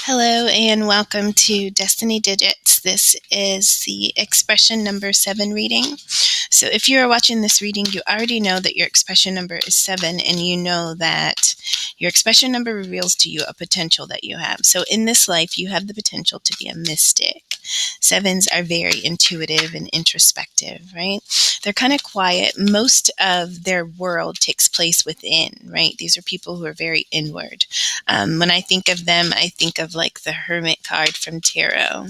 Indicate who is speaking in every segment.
Speaker 1: Hello and welcome to Destiny Digits. This is the expression number 7 reading. So if you are watching this reading, you already know that your expression number is 7, and you know that your expression number reveals to you a potential that you have. So in this life, you have the potential to be a mystic. Sevens are very intuitive and introspective, right? They're kind of quiet. Most of their world takes place within, right? These are people who are very inward. When I think of them, I think of like the Hermit card from Tarot.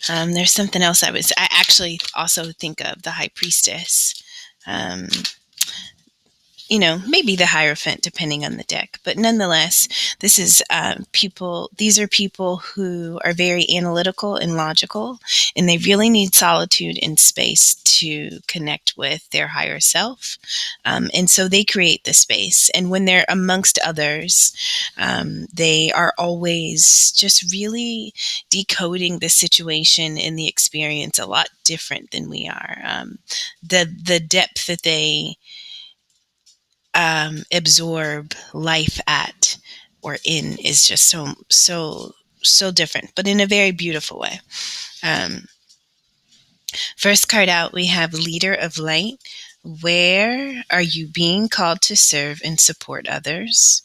Speaker 1: There's something else I actually also think of the High Priestess. Um, maybe the Hierophant, depending on the deck. But nonetheless, this is people. These are people who are very analytical and logical, and they really need solitude and space to connect with their higher self. And so they create the space. And when they're amongst others, they are always just really decoding the situation and the experience a lot different than we are. The depth that they absorb life at or in is just so different, but in a very beautiful way. Um, First card out, we have Leader of Light. Where are you being called to serve and support others?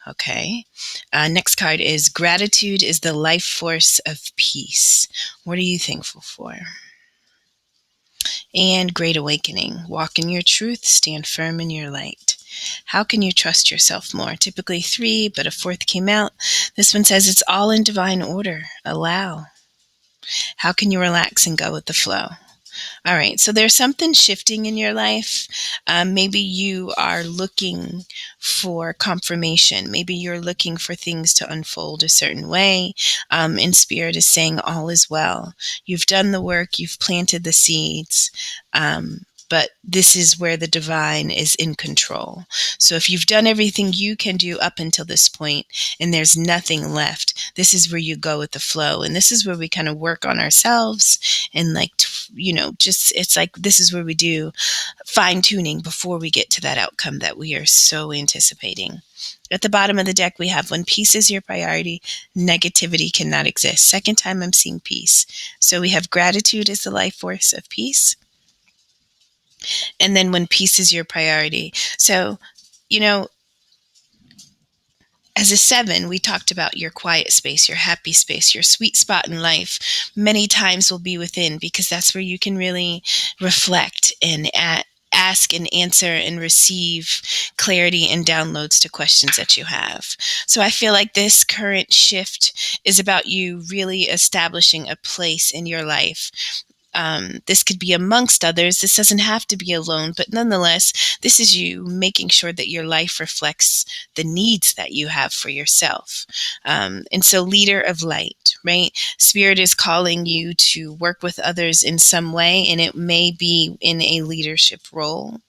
Speaker 1: Okay. Next card is Gratitude is the life force of peace. What are you thankful for? And Great Awakening. Walk in your truth, stand firm in your light. How can you trust yourself more? Typically 3, but a 4th came out. This one says it's all in divine order. Allow. How can you relax and go with the flow? All right, so there's something shifting in your life. Maybe you are looking for confirmation. Maybe you're looking for things to unfold a certain way. And Spirit is saying all is well. You've done the work, you've planted the seeds. But this is where the divine is in control. So if you've done everything you can do up until this point and there's nothing left, this is where you go with the flow. And this is where we kind of work on ourselves and it's like this is where we do fine tuning before we get to that outcome that we are so anticipating. At the bottom of the deck, we have when peace is your priority, negativity cannot exist. Second time I'm seeing peace. So we have gratitude as the life force of peace. And then when peace is your priority. So, as a 7, we talked about your quiet space, your happy space, your sweet spot in life. Many times will be within, because that's where you can really reflect and ask and answer and receive clarity and downloads to questions that you have. So I feel like this current shift is about you really establishing a place in your life. This could be amongst others. This doesn't have to be alone, but nonetheless, this is you making sure that your life reflects the needs that you have for yourself. And so leader of light, right? Spirit is calling you to work with others in some way, and it may be in a leadership role.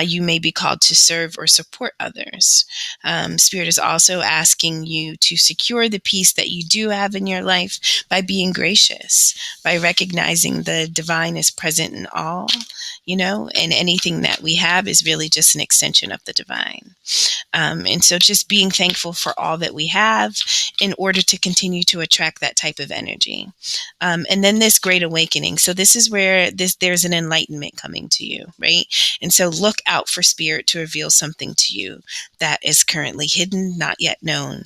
Speaker 1: You may be called to serve or support others. Spirit is also asking you to secure the peace that you do have in your life by being gracious, by recognizing the divine is present in all, and anything that we have is really just an extension of the divine. And so just being thankful for all that we have in order to continue to attract that type of energy. And then this great awakening. So this is where there's an enlightenment coming to you, right? And so look out for Spirit to reveal something to you that is currently hidden, not yet known.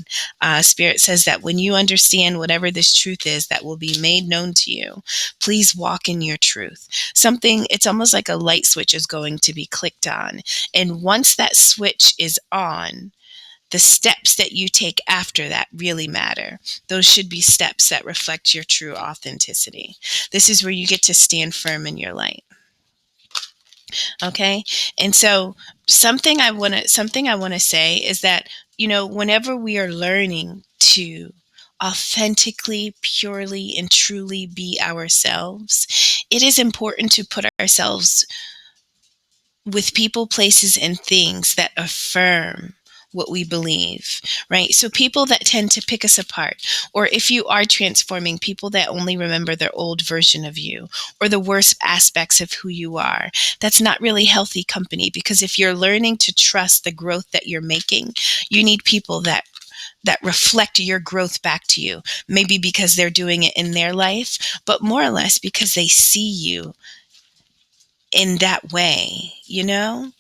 Speaker 1: Spirit says that when you understand whatever this truth is that will be made known to you, please walk in your truth. It's almost like a light switch is going to be clicked on. And once that switch is on, the steps that you take after that really matter. Those should be steps that reflect your true authenticity. This is where you get to stand firm in your light. Okay? And so something I want to say is that, whenever we are learning to authentically, purely, and truly be ourselves, it is important to put ourselves with people, places, and things that affirm what we believe, right? So people that tend to pick us apart, or if you are transforming, people that only remember their old version of you or the worst aspects of who you are, that's not really healthy company, because if you're learning to trust the growth that you're making, you need people that that reflect your growth back to you. Maybe because they're doing it in their life, but more or less because they see you in that way, you know?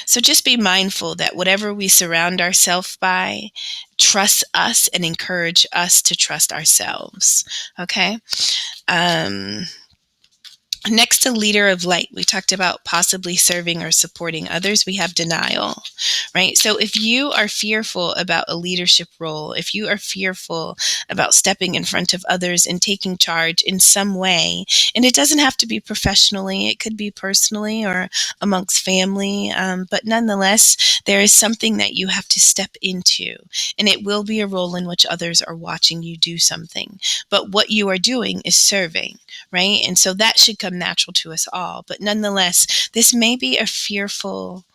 Speaker 1: So just be mindful that whatever we surround ourselves by, trust us and encourage us to trust ourselves. Okay? Um, Next to leader of light, we talked about possibly serving or supporting others. We have denial, right? So if you are fearful about a leadership role, if you are fearful about stepping in front of others and taking charge in some way, and it doesn't have to be professionally, it could be personally or amongst family, but nonetheless, there is something that you have to step into, and it will be a role in which others are watching you do something. But what you are doing is serving, right? And so that should come natural to us all. But nonetheless, this may be a fearful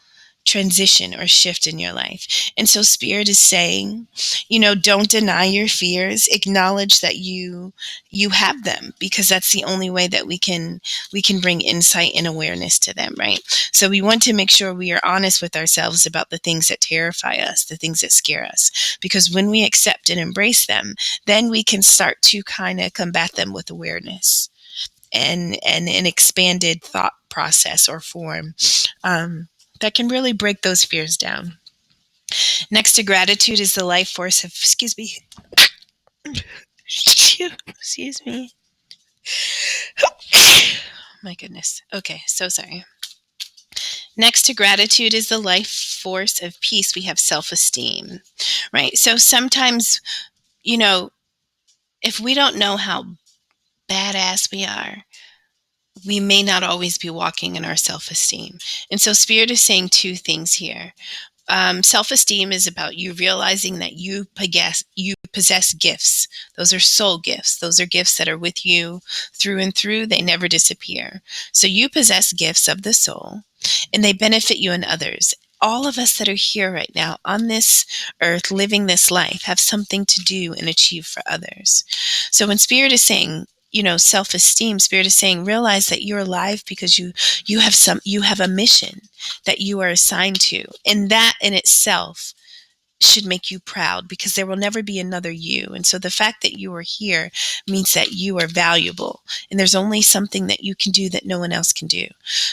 Speaker 1: transition or shift in your life. And so Spirit is saying, don't deny your fears, acknowledge that you have them, because that's the only way that we can bring insight and awareness to them, right? So we want to make sure we are honest with ourselves about the things that terrify us, the things that scare us, because when we accept and embrace them, then we can start to kind of combat them with awareness and an expanded thought process or form, that can really break those fears down. Next to gratitude is the life force of, excuse me, excuse me. My goodness. Okay, so sorry. Next to gratitude is the life force of peace. We have self-esteem, right? So sometimes, if we don't know how badass we are, we may not always be walking in our self-esteem. And so Spirit is saying two things here. Self-esteem is about you realizing that you possess gifts. Those are soul gifts. Those are gifts that are with you through and through. They never disappear. So you possess gifts of the soul, and they benefit you and others. All of us that are here right now on this earth living this life have something to do and achieve for others. So when Spirit is saying, self-esteem, Spirit is saying, realize that you're alive because you have a mission that you are assigned to. And that in itself should make you proud, because there will never be another you. And so the fact that you are here means that you are valuable. And there's only something that you can do that no one else can do.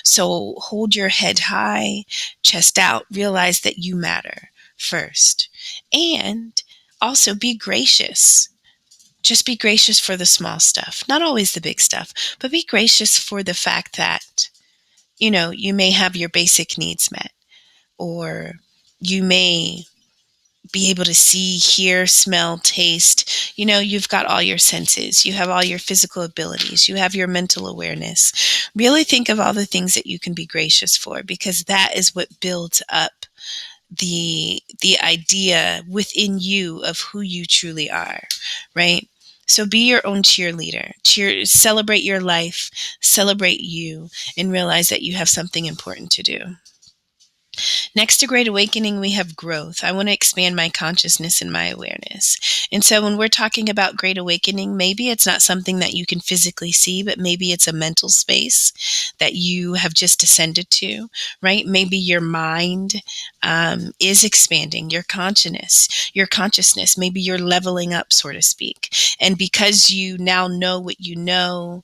Speaker 1: So hold your head high, chest out, realize that you matter first. And also be gracious. Just be gracious for the small stuff, not always the big stuff, but be gracious for the fact that, you may have your basic needs met, or you may be able to see, hear, smell, taste. You've got all your senses. You have all your physical abilities. You have your mental awareness. Really think of all the things that you can be gracious for, because that is what builds up the idea within you of who you truly are, right? So be your own cheerleader. Celebrate your life, celebrate you, and realize that you have something important to do. Next to Great Awakening, we have growth. I want to expand my consciousness and my awareness. And so when we're talking about Great Awakening, maybe it's not something that you can physically see, but maybe it's a mental space that you have just ascended to, right? Maybe your mind is expanding, your consciousness, maybe you're leveling up, so to speak. And because you now know what you know,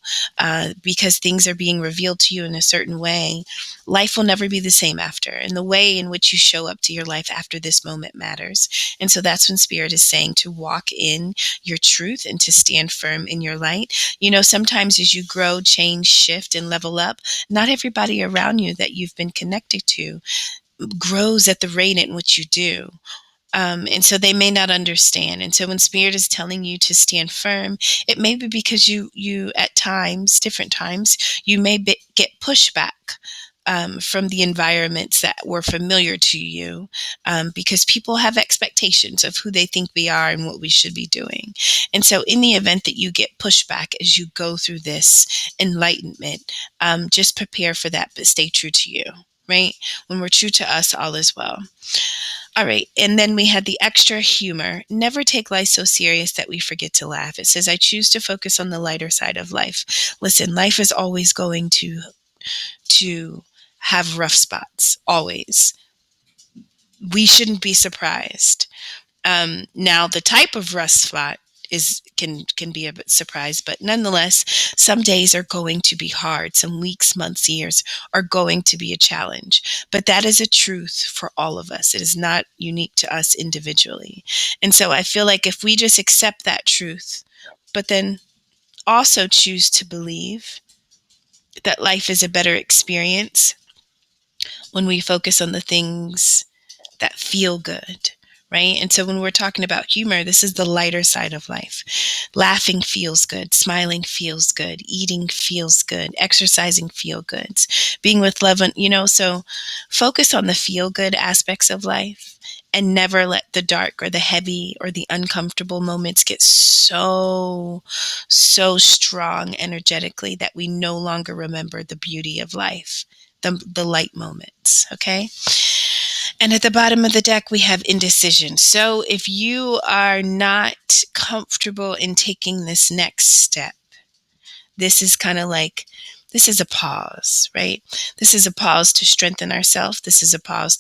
Speaker 1: because things are being revealed to you in a certain way, life will never be the same after. And the way in which you show up to your life after this moment matters. And so that's when Spirit is saying to walk in your truth and to stand firm in your light. Sometimes as you grow, change, shift, and level up, not everybody around you that you've been connected to grows at the rate in which you do. And so they may not understand. And so when Spirit is telling you to stand firm, it may be because you at times, different times, you may get pushback from the environments that were familiar to you, because people have expectations of who they think we are and what we should be doing. And so in the event that you get pushback as you go through this enlightenment, just prepare for that, but stay true to you, right? When we're true to us, all is well. All right. And then we had the extra humor. Never take life so serious that we forget to laugh. It says, I choose to focus on the lighter side of life. Listen, life is always going to have rough spots. Always. We shouldn't be surprised. Now, the type of rust spot can be a bit surprised, but nonetheless, some days are going to be hard. Some weeks, months, years are going to be a challenge. But that is a truth for all of us. It is not unique to us individually. And so I feel like if we just accept that truth, but then also choose to believe that life is a better experience when we focus on the things that feel good, right? And so when we're talking about humor, this is the lighter side of life. Laughing feels good, smiling feels good, eating feels good, exercising feel goods, being with loved one, so focus on the feel good aspects of life and never let the dark or the heavy or the uncomfortable moments get so strong energetically that we no longer remember the beauty of life, the light moments, okay? And at the bottom of the deck, we have indecision. So if you are not comfortable in taking this next step, this is kind of like, this is a pause, right? This is a pause to strengthen ourselves. This is a pause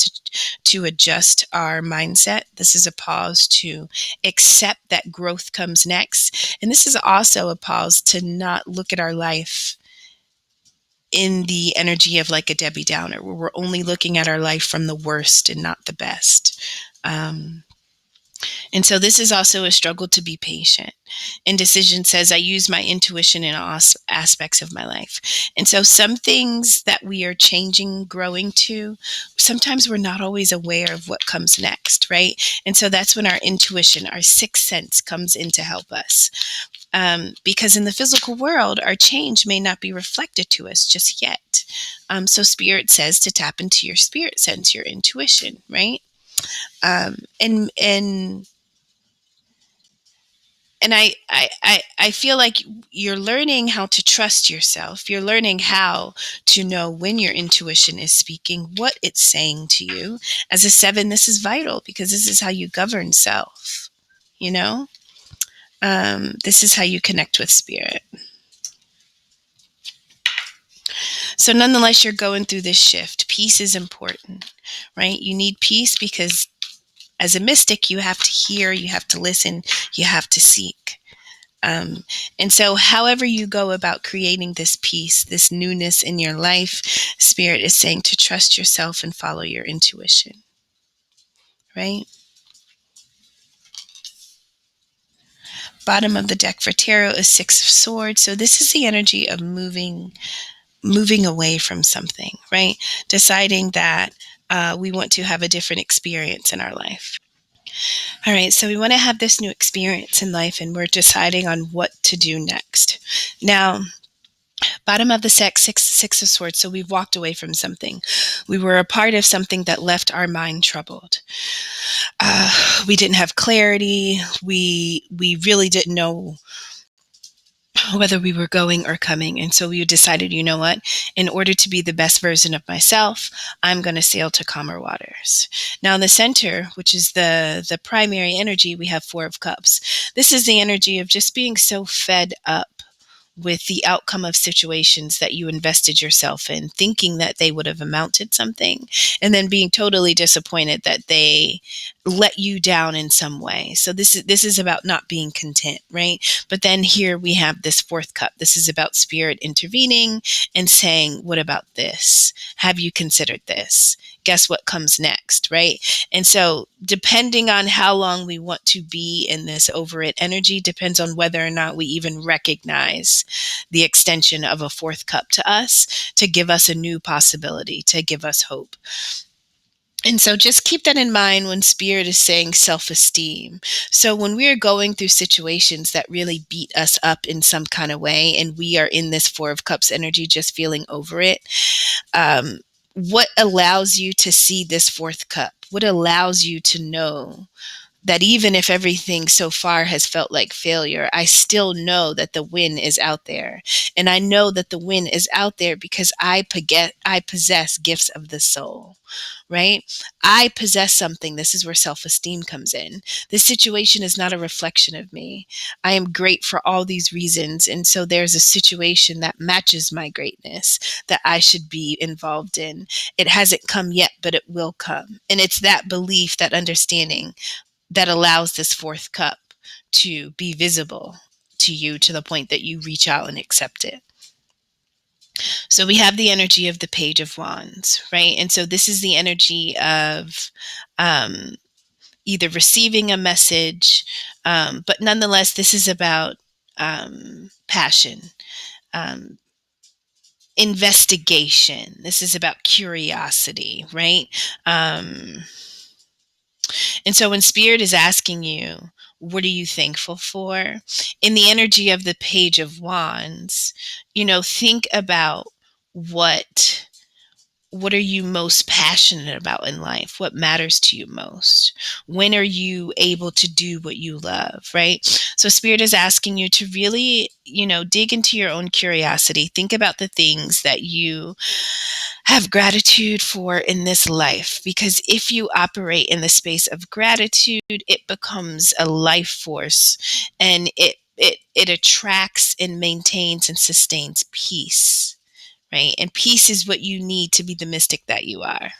Speaker 1: to adjust our mindset. This is a pause to accept that growth comes next. And this is also a pause to not look at our life in the energy of like a Debbie Downer, where we're only looking at our life from the worst and not the best. And so this is also a struggle to be patient. Indecision says, I use my intuition in all aspects of my life. And so some things that we are changing, growing to, sometimes we're not always aware of what comes next, right? And so that's when our intuition, our sixth sense comes in to help us. Because in the physical world, our change may not be reflected to us just yet. So Spirit says to tap into your spirit sense, your intuition, right? And I feel like you're learning how to trust yourself. You're learning how to know when your intuition is speaking, what it's saying to you. As a 7, this is vital because this is how you govern self, you know? This is how you connect with spirit. So nonetheless, you're going through this shift. Peace is important, right? You need peace because as a mystic, you have to hear, you have to listen, you have to seek. And so however you go about creating this peace, this newness in your life, Spirit is saying to trust yourself and follow your intuition, right? Bottom of the deck for tarot is 6 of Swords. So this is the energy of moving away from something, right? Deciding that we want to have a different experience in our life. All right, so we want to have this new experience in life and we're deciding on what to do next. Now, bottom of the deck, six of Swords. So we've walked away from something. We were a part of something that left our mind troubled. We didn't have clarity. We really didn't know whether we were going or coming. And so we decided, you know what, in order to be the best version of myself, I'm going to sail to calmer waters. Now in the center, which is the primary energy, we have 4 of Cups. This is the energy of just being so fed up with the outcome of situations that you invested yourself in, thinking that they would have amounted something, and then being totally disappointed that they let you down in some way. So this is about not being content, right? But then here we have this 4th cup. This is about spirit intervening and saying, what about this? Have you considered this? Guess what comes next, right? And so depending on how long we want to be in this over it energy depends on whether or not we even recognize the extension of a 4th cup to us to give us a new possibility, to give us hope. And so just keep that in mind when Spirit is saying self-esteem. So when we are going through situations that really beat us up in some kind of way, and we are in this 4 of Cups energy, just feeling over it, what allows you to see this 4th cup? What allows you to know that even if everything so far has felt like failure, I still know that the win is out there. And I know that the win is out there because I possess gifts of the soul, right? I possess something. This is where self-esteem comes in. This situation is not a reflection of me. I am great for all these reasons. And so there's a situation that matches my greatness that I should be involved in. It hasn't come yet, but it will come. And it's that belief, that understanding, that allows this fourth cup to be visible to you to the point that you reach out and accept it. So we have the energy of the Page of Wands, right? And so this is the energy of um, either receiving a message, but nonetheless, this is about passion, um, investigation. This is about curiosity, right? And so when Spirit is asking you, what are you thankful for? In the energy of the Page of Wands, think about what what are you most passionate about in life? What matters to you most? When are you able to do what you love, right? So Spirit is asking you to really, dig into your own curiosity. Think about the things that you have gratitude for in this life, because if you operate in the space of gratitude, it becomes a life force, and it attracts and maintains and sustains peace, right? And peace is what you need to be the mystic that you are.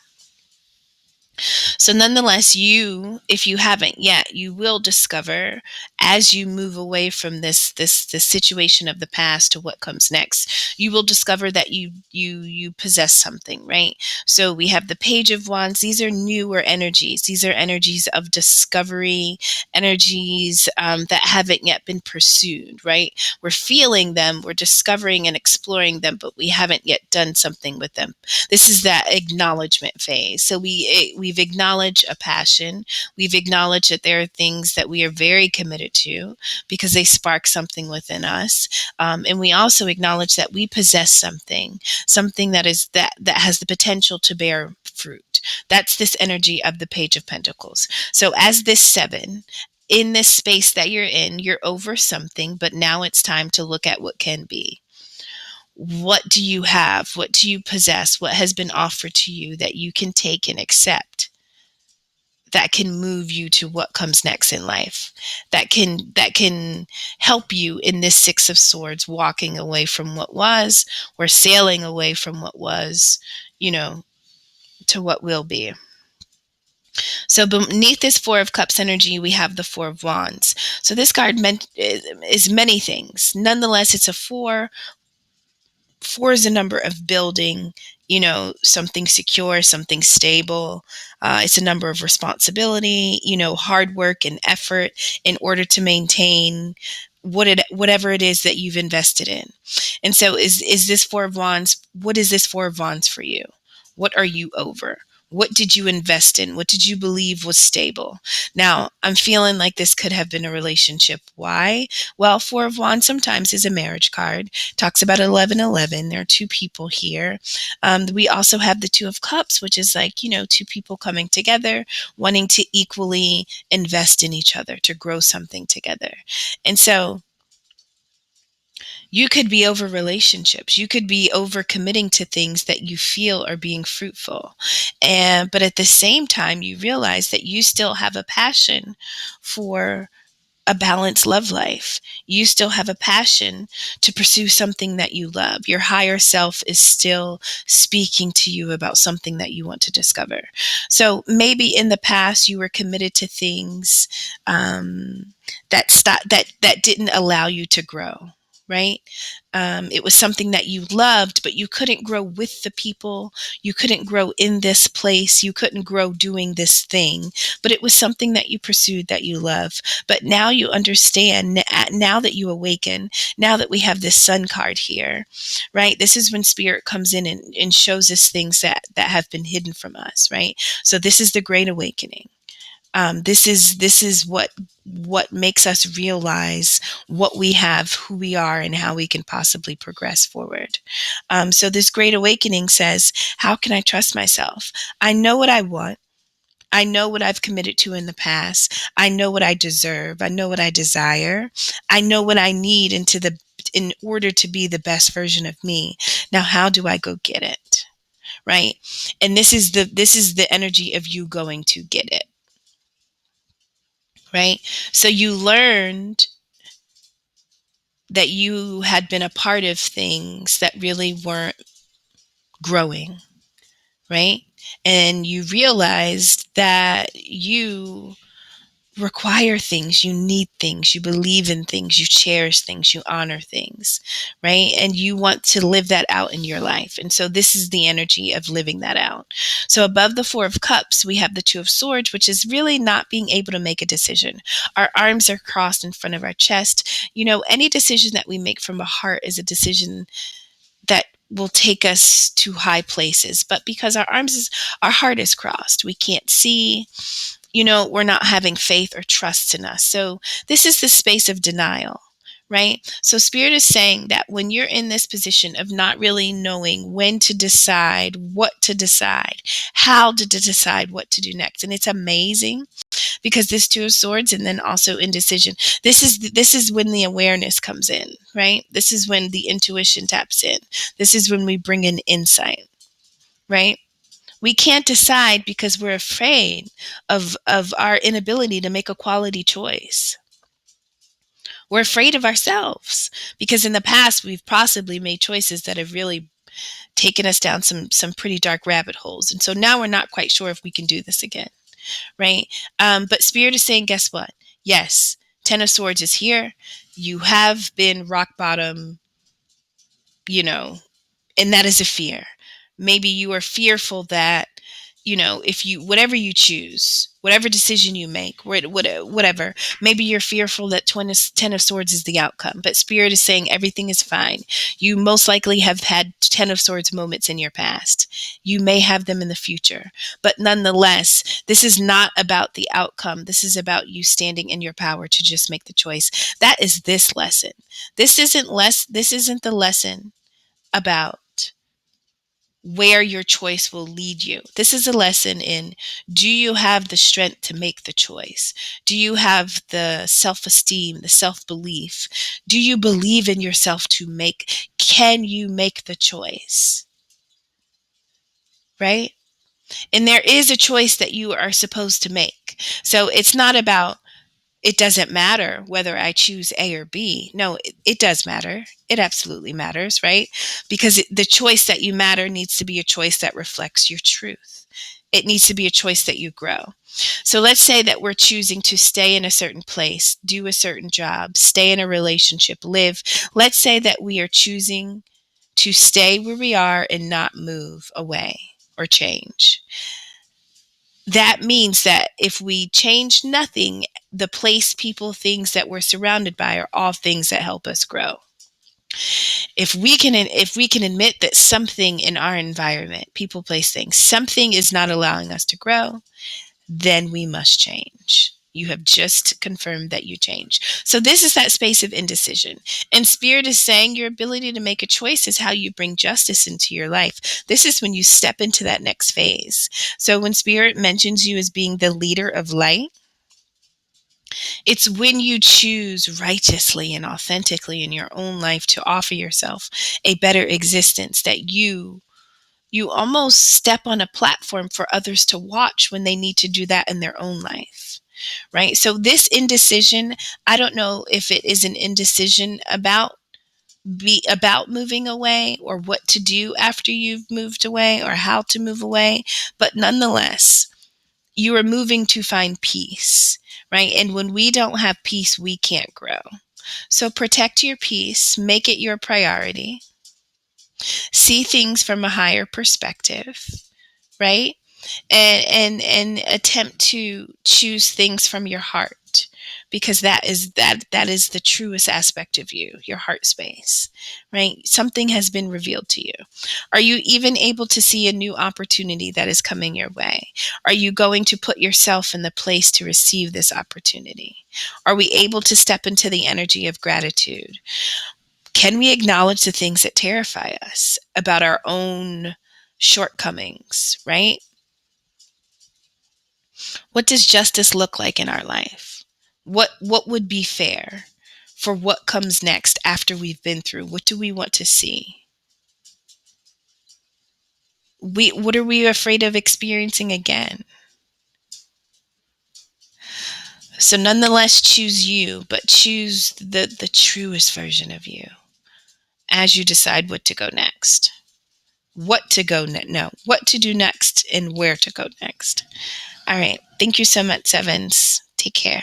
Speaker 1: So nonetheless, if you haven't yet, you will discover as you move away from this situation of the past to what comes next, you will discover that you possess something, right? So we have the Page of Wands. These are newer energies. These are energies of discovery, energies that haven't yet been pursued, right? We're feeling them, we're discovering and exploring them, but we haven't yet done something with them. This is that acknowledgement phase. So we've acknowledged a passion. We've acknowledged that there are things that we are very committed to because they spark something within us, and we also acknowledge that we possess something that has the potential to bear fruit. That's this energy of the Page of Pentacles. So as this seven, in this space that you're in, you're over something, but now it's time to look at what can be. What do you have? What do you possess? What has been offered to you that you can take and accept, that can move you to what comes next in life, that can help you in this Six of Swords, walking away from what was, or sailing away from what was, to what will be. So beneath this Four of Cups energy, we have the Four of Wands. So this card is many things. Nonetheless, it's a four. Four is a number of building, something secure, something stable. It's a number of responsibility, hard work and effort in order to maintain whatever it is that you've invested in. And so is this Four of Wands, what is this Four of Wands for you? What are you over? What did you invest in? What did you believe was stable? Now, I'm feeling like this could have been a relationship. Why? Well, Four of Wands sometimes is a marriage card. Talks about 1111. There are two people here. We also have the Two of Cups, which is like, two people coming together, wanting to equally invest in each other, to grow something together. And so you could be over relationships. You could be over committing to things that you feel are being fruitful. But at the same time, you realize that you still have a passion for a balanced love life. You still have a passion to pursue something that you love. Your higher self is still speaking to you about something that you want to discover. So maybe in the past you were committed to things that didn't allow you to grow. Right? It was something that you loved, but you couldn't grow with the people. You couldn't grow in this place. You couldn't grow doing this thing, but it was something that you pursued, that you love. But now you understand, now that you awaken, now that we have this Sun card here, right? This is when Spirit comes in and shows us things that have been hidden from us, right? So this is the Great Awakening. This is what makes us realize what we have, who we are, and how we can possibly progress forward. So this Great Awakening says, how can I trust myself? I know what I want. I know what I've committed to in the past. I know what I deserve. I know what I desire. I know what I need in order to be the best version of me. Now, how do I go get it? Right? And this is the energy of you going to get it. Right? So you learned that you had been a part of things that really weren't growing, right? And you realized that you require things, you need things, you believe in things, you cherish things, you honor things, right? And you want to live that out in your life. And so this is the energy of living that out. So above the Four of Cups, we have the Two of Swords, which is really not being able to make a decision. Our arms are crossed in front of our chest. You know, any decision that we make from a heart is a decision that will take us to high places. But because our heart is crossed, we can't see, you know, we're not having faith or trust in us. So this is the space of denial, right? So Spirit is saying that when you're in this position of not really knowing when to decide, what to decide, how to decide what to do next. And it's amazing because this Two of Swords and then also indecision. This is when the awareness comes in, right? This is when the intuition taps in. This is when we bring in insight, right? We can't decide because we're afraid of our inability to make a quality choice. We're afraid of ourselves because in the past we've possibly made choices that have really taken us down some pretty dark rabbit holes. And so now we're not quite sure if we can do this again, right? But Spirit is saying, guess what? Yes, Ten of Swords is here. You have been rock bottom, you know, and that is a fear. Maybe you are fearful that, you know, if you, whatever you choose, whatever decision you make, whatever, maybe you're fearful that Ten of Swords is the outcome, but Spirit is saying everything is fine. You most likely have had Ten of Swords moments in your past. You may have them in the future, but nonetheless, this is not about the outcome. This is about you standing in your power to just make the choice. That is this lesson. This isn't the lesson about where your choice will lead you. This is a lesson in, do you have the strength to make the choice? Do you have the self-esteem, the self-belief? Do you believe in yourself can you make the choice? Right? And there is a choice that you are supposed to make. So it's not about, it doesn't matter whether I choose A or B. No, it does matter. It absolutely matters, right? Because the choice that you matter needs to be a choice that reflects your truth. It needs to be a choice that you grow. So let's say that we're choosing to stay in a certain place, do a certain job, stay in a relationship, live. Let's say that we are choosing to stay where we are and not move away or change. That means that if we change nothing, the place, people, things that we're surrounded by are all things that help us grow. If we can admit that something in our environment, people, place, things, something is not allowing us to grow, then we must change. You have just confirmed that you change. So this is that space of indecision. And Spirit is saying your ability to make a choice is how you bring justice into your life. This is when you step into that next phase. So when Spirit mentions you as being the leader of light, it's when you choose righteously and authentically in your own life to offer yourself a better existence, that you almost step on a platform for others to watch when they need to do that in their own life, right? So this indecision, I don't know if it is an indecision about moving away or what to do after you've moved away or how to move away, but nonetheless, you are moving to find peace, right? And when we don't have peace, we can't grow. So protect your peace, make it your priority, see things from a higher perspective, right? And attempt to choose things from your heart, because that is the truest aspect of you, your heart space, right? Something has been revealed to you. Are you even able to see a new opportunity that is coming your way? Are you going to put yourself in the place to receive this opportunity? Are we able to step into the energy of gratitude? Can we acknowledge the things that terrify us about our own shortcomings, right? What does justice look like in our life? What would be fair for what comes next after we've been through? What do we want to see? What are we afraid of experiencing again? So nonetheless, choose you, but choose the truest version of you as you decide what to go next. What to go no, what to do next and where to go next. All right. Thank you so much, Sevens. Take care.